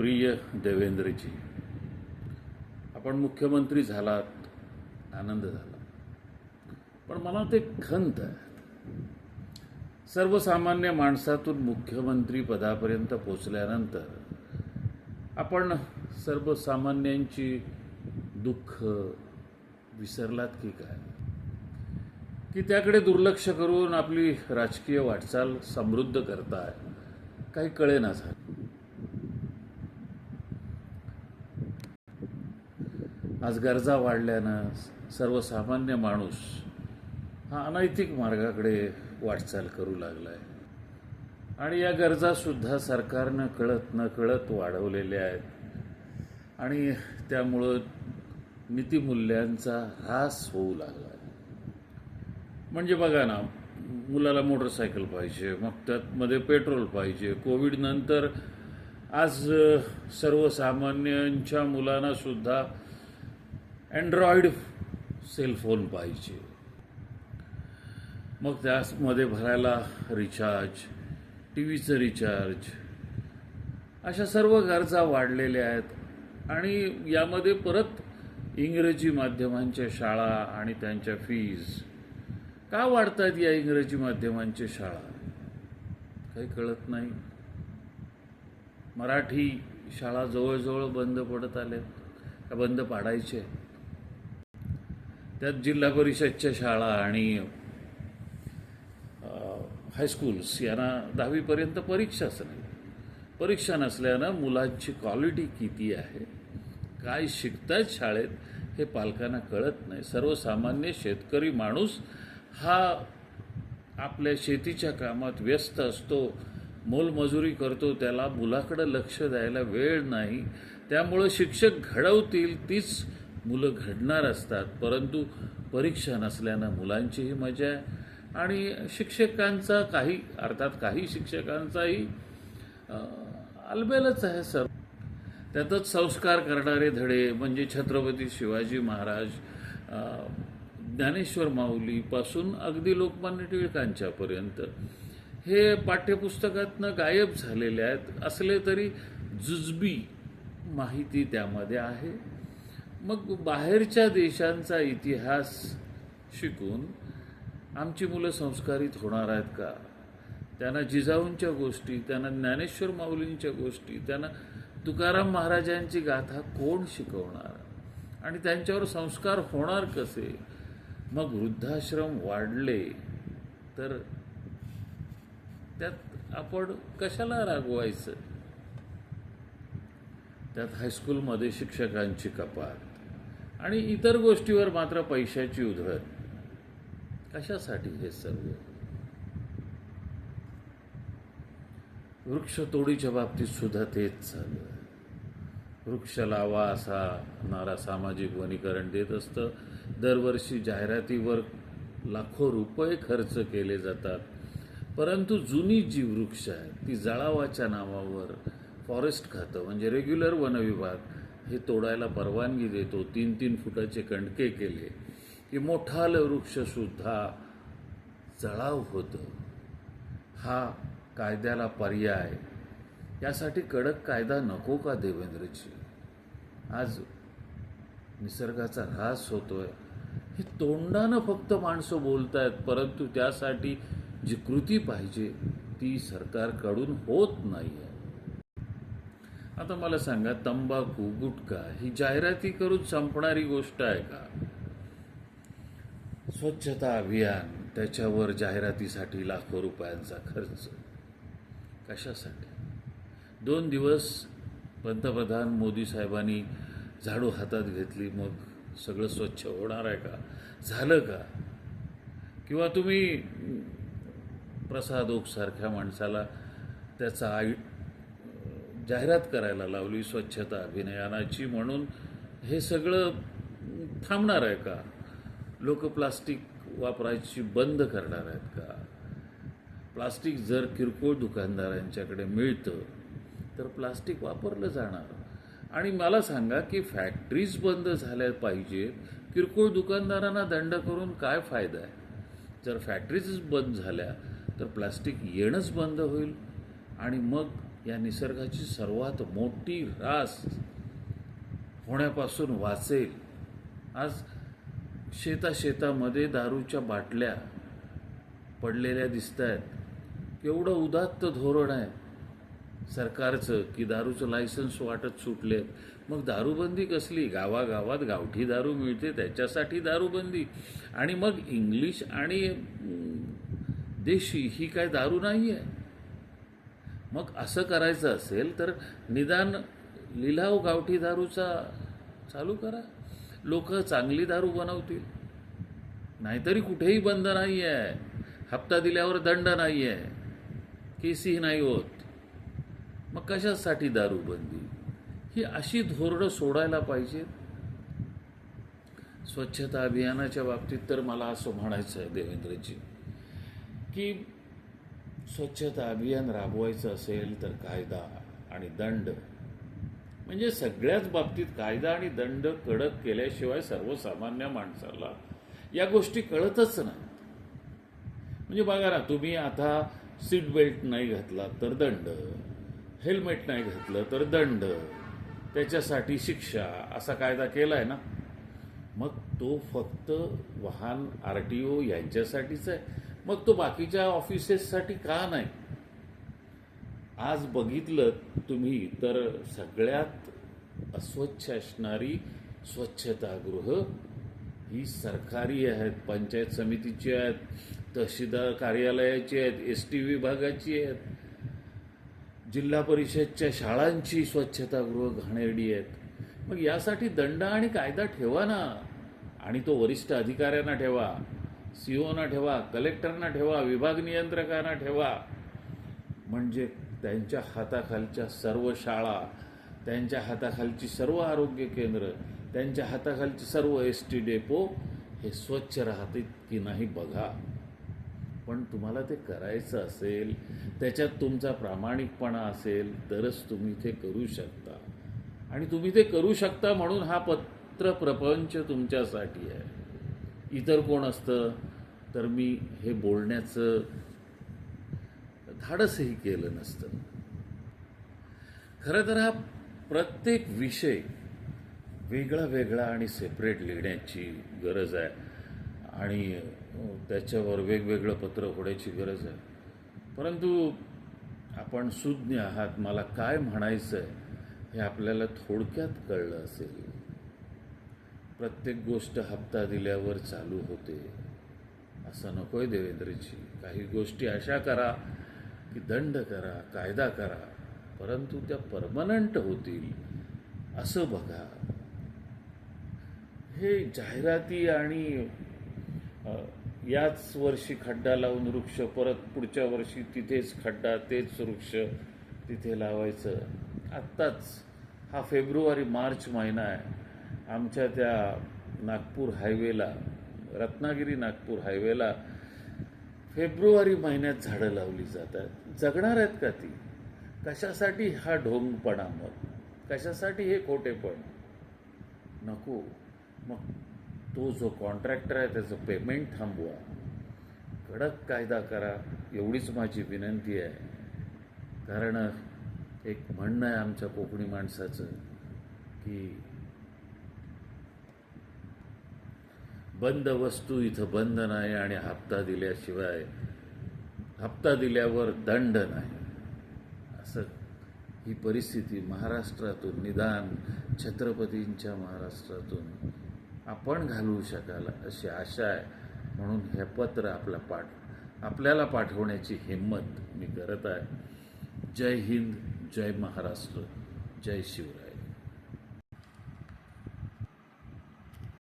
प्रिय देवेंद्रजी, आपण मुख्यमंत्री झालात, आनंद झाला. पण मला ते खंत आहे. सर्वसामान्य माणसातून मुख्यमंत्री पदापर्यंत पोचल्यानंतर आपण सर्वसामान्यांची दुःख विसरलात की काय, की त्याकडे दुर्लक्ष करून आपली राजकीय वाटचाल समृद्ध करताय, काही कळेना झालं. आज गरजा वाढल्यानं सर्वसामान्य माणूस हा अनैतिक मार्गाकडे वाटचाल करू लागलाय आणि या गरजासुद्धा सरकारनं कळत न कळत वाढवलेल्या आहेत आणि त्यामुळं नीतिमूल्यांचा ऱ्हास होऊ लागला आहे. म्हणजे बघा ना, मुलाला मोटरसायकल पाहिजे, मग त्यामध्ये पेट्रोल पाहिजे. कोविडनंतर आज सर्वसामान्यांच्या मुलांना सुद्धा अँड्रॉइड सेलफोन पाहिजे. मग त्यामध्ये भरायला रिचार्ज, टी व्हीचं रिचार्ज, अशा सर्व गरजा वाढलेल्या आहेत. आणि यामध्ये परत इंग्रजी माध्यमांच्या शाळा आणि त्यांच्या फीज का वाढतात. या इंग्रजी माध्यमांच्या शाळा काही कळत नाही. मराठी शाळा जवळजवळ बंद पडत आल्या का बंद पाडायचे. त्यात जिल्हा परिषदच्या शाळा आणि हायस्कूल्स यांना 10वीपर्यंत परीक्षाच नाही. परीक्षा नसल्यानं मुलांची क्वालिटी किती आहे, काय शिकतायत शाळेत, हे पालकांना कळत नाही. सर्वसामान्य शेतकरी माणूस हा आपल्या शेतीच्या कामात व्यस्त असतो, मोलमजुरी करतो, त्याला मुलाकडं लक्ष द्यायला वेळ नाही. त्यामुळं शिक्षक घडवतील तीच मुलं घडणार असतात. परंतु परीक्षा नसल्यानं मुलांचीही मजा आहे आणि शिक्षकांचा काही शिक्षकांचाही अलबेलच आहे सर. त्यातच संस्कार करणारे धडे म्हणजे छत्रपती शिवाजी महाराज, ज्ञानेश्वर माऊलीपासून अगदी लोकमान्य टिळकांच्यापर्यंत हे पाठ्यपुस्तकातनं गायब झालेले आहेत. असले तरी जुजबी माहिती त्यामध्ये आहे. मग बाहेरच्या देशांचा इतिहास शिकून आमची मुलं संस्कारित होणार आहेत का? त्यांना जिजाऊंच्या गोष्टी, त्यांना ज्ञानेश्वर माऊलींच्या गोष्टी, त्यांना तुकाराम महाराजांची गाथा कोण शिकवणार आणि त्यांच्यावर संस्कार होणार कसे? मग वृद्धाश्रम वाढले तर त्यात आपण कशाला रागवायचं? त्यात हायस्कूलमध्ये शिक्षकांची कपात आणि इतर गोष्टीवर मात्र पैशाची उधळण. कशासाठी हे सर्व? वृक्षतोडीच्या बाबतीत सुद्धा तेच चालू आहे. वृक्ष लावा असा नारा सामाजिक वनीकरण देत असतं. दरवर्षी जाहिरातीवर लाखो रुपये खर्च केले जातात. परंतु जुनी जी वृक्ष आहेत ती जाळावाच्या नावावर फॉरेस्ट खातं म्हणजे रेग्युलर वन विभाग हे तोडायला परवानगी देतो. 3-3 फुटाचे कणके केले की मोठालं वृक्षसुद्धा जळाव होतं. हा कायद्याला पर्याय, यासाठी कडक कायदा नको का देवेंद्रजी? आज निसर्गाचा ऱ्हास होतोय हे तोंडानं फक्त माणसं बोलतायत, परंतु त्यासाठी जी कृती पाहिजे ती सरकारकडून होत नाही आहे. आता मला सांगा, तंबाखू, गुटखा ही जाहिराती करून संपणारी गोष्ट आहे का? स्वच्छता अभियान, त्याच्यावर जाहिरातीसाठी लाखो रुपयांचा खर्च कशासाठी? 2 दिवस पंतप्रधान मोदी साहेबांनी झाडू हातात घेतली, मग सगळं स्वच्छ होणार आहे का? झालं का? किंवा तुम्ही प्रसाद ओकसारख्या माणसाला त्याचा जाहिरात करायला लावली स्वच्छता अभियानाची म्हणून, हे सगळं थांबणार आहे का? लोक प्लास्टिक वापरायची बंद करणार आहेत का? प्लास्टिक जर किरकोळ दुकानदारांच्याकडे मिळतं तर प्लास्टिक वापरलं जाणार. आणि मला सांगा की फॅक्टरीज बंद झाल्या पाहिजेत, किरकोळ दुकानदारांना दंड करून काय फायदा आहे? जर फॅक्टरीज बंद झाल्या तर प्लास्टिक येणंच बंद होईल आणि मग या निसर्गाची सर्वात मोठी रास होण्यापासून वाचेल. आज शेतामध्ये दारूच्या बाटल्या पडलेल्या दिसत आहेत. केवढं उदात्त धोरण आहे सरकारचं की दारूचं लायसन्स वाटत सुटले. मग दारूबंदी कसली? गावागावात गावठी दारू मिळते त्याच्यासाठी दारूबंदी. आणि मग इंग्लिश आणि देशी ही काय दारू नाही आहे. मग असं करायचं असेल तर निदान लिलाव गावठी दारूचा चालू करा. लोक चांगली दारू बनवतील. नाहीतरी कुठेही बंद नाही आहे. हप्ता दिल्यावर दंड नाही आहे, केसही नाही होत. मग कशासाठी दारूबंदी? ही अशी धोरणं सोडायला पाहिजेत. स्वच्छता अभियानाच्या बाबतीत तर मला असं म्हणायचं आहे देवेंद्रजी की स्वच्छता अभियान राबवायचं असेल तर कायदा आणि दंड, म्हणजे सगळ्याच बाबतीत कायदा आणि दंड कडक केल्याशिवाय सर्वसामान्य माणसाला या गोष्टी कळतच नाही. म्हणजे बघा ना, तुम्ही आता सीट बेल्ट नाही घातला तर दंड, हेल्मेट नाही घातलं तर दंड, त्याच्यासाठी शिक्षा, असा कायदा केला आहे ना. मग तो फक्त वाहन RTO यांच्यासाठीच आहे. मग तो बाकीच्या ऑफिसेससाठी का नाही? आज बघितलं तुम्ही तर सगळ्यात अस्वच्छ असणारी स्वच्छतागृह ही सरकारी आहेत, पंचायत समितीची आहेत, तहसीलदार कार्यालयाची आहेत, ST विभागाची आहेत, जिल्हा परिषदच्या शाळांची स्वच्छतागृह घाणेरडी आहेत. मग यासाठी दंड आणि कायदा ठेवा ना. आणि तो वरिष्ठ अधिकाऱ्यांना ठेवा, CO ना ठेवा, कलेक्टरना ठेवा, विभाग नियंत्रकांना ठेवा. म्हणजे त्यांच्या हाताखालच्या सर्व शाळा, त्यांच्या हाताखालची सर्व आरोग्य केंद्र, त्यांच्या हाताखालची सर्व ST डेपो हे स्वच्छ राहतील की नाही बघा. पण तुम्हाला ते करायचं असेल, त्याच्यात तुमचा प्रामाणिकपणा असेल तरच तुम्ही ते करू शकता. आणि तुम्ही ते करू शकता म्हणून हा पत्रप्रपंच तुमच्यासाठी आहे. इतर कोण असतं तर मी हे बोलण्याचं धाडसही केलं नसतं. खरं तर हा प्रत्येक विषय वेगळा वेगळा आणि सेपरेट लिहिण्याची गरज आहे आणि त्याच्यावर वेगवेगळं पत्र होण्याची गरज आहे. परंतु आपण सुज्ञ आहात, मला काय म्हणायचं आहे हे आपल्याला थोडक्यात कळलं असेल. प्रत्येक गोष्ट हप्ता दिल्यावर चालू होते असं नकोय देवेंद्रजी. काही गोष्टी अशा करा की दंड करा, कायदा करा, परंतु त्या परमनंट होतील असं बघा. हे जाहिराती आणि याच वर्षी खड्डा लावून वृक्ष, परत पुढच्या वर्षी तिथेच खड्डा, तेच वृक्ष तिथे लावायचं. आत्ताच हा फेब्रुवारी-मार्च महिना आहे. आमच्या त्या नागपूर हायवेला, रत्नागिरी-नागपूर हायवेला फेब्रुवारी महिन्यात झाडं लावली जातात. जगणार आहेत का ती? कशासाठी हा ढोंगपणा? मग कशासाठी हे खोटेपण? नको. मग तो जो कॉन्ट्रॅक्टर आहे त्याचं पेमेंट थांबवा, कडक कायदा करा, एवढीच माझी विनंती आहे. कारण एक म्हणणं आहे आमच्या कोकणी माणसाचं की बंद वस्तू इथं बंद नाही आणि हप्ता दिल्यावर दंड नाही. असं ही परिस्थिती महाराष्ट्रातून, निदान छत्रपतींच्या महाराष्ट्रातून आपण घालवू शकाल अशी आशा आहे. म्हणून हे पत्र आपल्याला पाठवण्याची हिंमत मी करत आहे. जय हिंद, जय महाराष्ट्र, जय शिवराय.